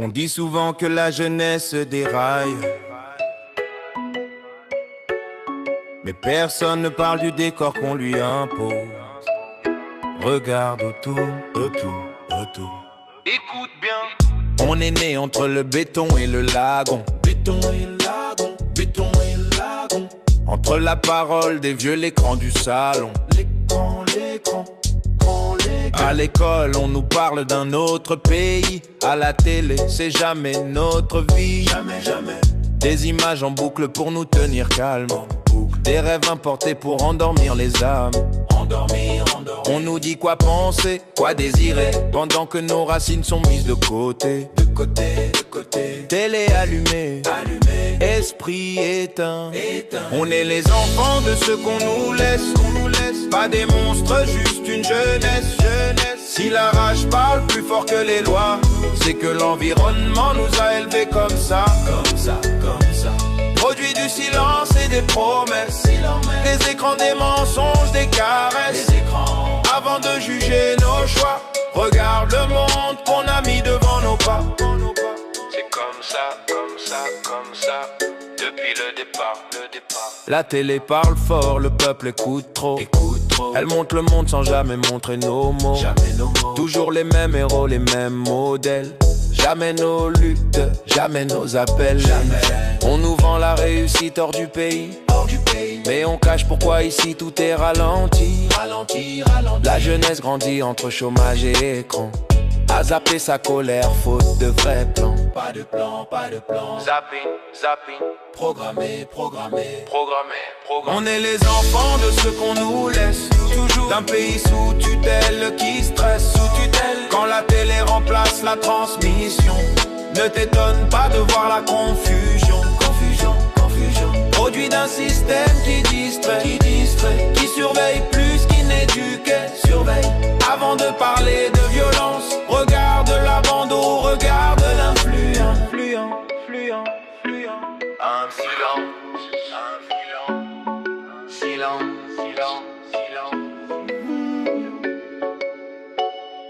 On dit souvent que la jeunesse déraille, mais personne ne parle du décor qu'on lui impose. Regarde autour, autour. Écoute bien. On est né entre le béton et le lagon. Béton et lagon, béton et lagon. Entre la parole des vieux, l'écran du salon. L'écran. À l'école, on nous parle d'un autre pays. À la télé, c'est jamais notre vie. Jamais. Des images en boucle pour nous tenir calmes. Des rêves importés pour endormir les âmes. On nous dit quoi penser, quoi désirer, pendant que nos racines sont mises de côté. Télé allumée, esprit éteint. On est les enfants de ce qu'on nous laisse. Pas des monstres, juste une jeunesse. Si la rage parle plus fort que les lois, c'est que l'environnement nous a élevés comme ça. Produit du silence et des promesses. Des écrans, des mensonges, des caresses. Avant de juger nos choix, regarde le monde qu'on a mis devant nos pas. C'est comme ça, depuis le départ. La télé parle fort, le peuple écoute trop. Elle montre le monde sans jamais montrer nos mots. Toujours les mêmes héros, les mêmes modèles. Jamais nos luttes, jamais nos appels. On nous vend la réussite hors du pays. Mais on cache pourquoi ici tout est ralenti. La jeunesse grandit entre chômage et écran. A zapper sa colère, faute de vrais plans. Pas de plan. Zapping. Programmé. On est les enfants de ce qu'on nous laisse. Toujours d'un pays sous tutelle qui stresse. Quand la télé remplace la transmission, ne t'étonne pas de voir la confusion. Produit d'un système qui distrait, qui surveille plus qu'il n'éduquait. Avant de parler de violence, regarde la bande ou regarde l'influent. Un silence.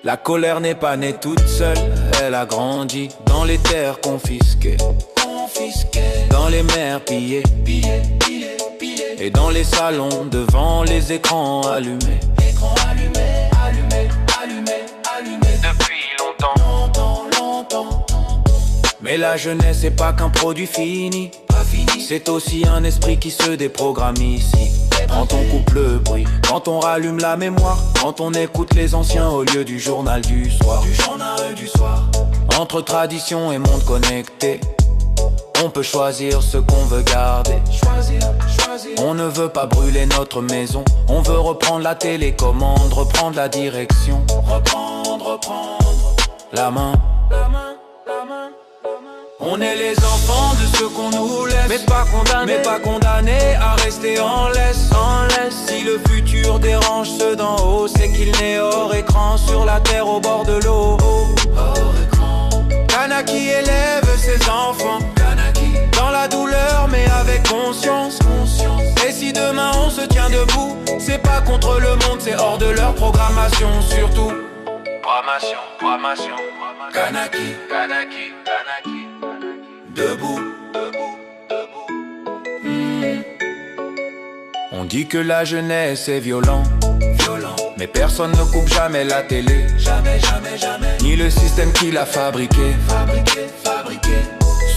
La colère n'est pas née toute seule, elle a grandi dans les terres confisquées, dans les mers pillées, et dans les salons devant les écrans allumés. Depuis longtemps. Mais la jeunesse n'est pas qu'un produit fini. C'est aussi un esprit qui se déprogramme ici. Quand on coupe le bruit, quand on rallume la mémoire, quand on écoute les anciens au lieu du journal du soir. Entre tradition et monde connecté, on peut choisir ce qu'on veut garder. On ne veut pas brûler notre maison, on veut reprendre la télécommande, reprendre la direction. Reprendre la main. On est les enfants de ce qu'on nous laisse, mais pas condamnés à rester en laisse. Si le futur dérange ceux d'en haut, c'est qu'il n'est hors écran sur la terre au bord de l'eau. Kanaki élève ses enfants dans la douleur mais avec conscience. Et si demain on se tient debout, c'est pas contre le monde, c'est hors de leur programmation. Surtout programmation. Kanaki. Debout. On dit que la jeunesse est violent. Mais personne ne coupe jamais la télé. Jamais. Ni le système qui l'a fabriqué.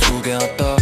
Souviens-toi.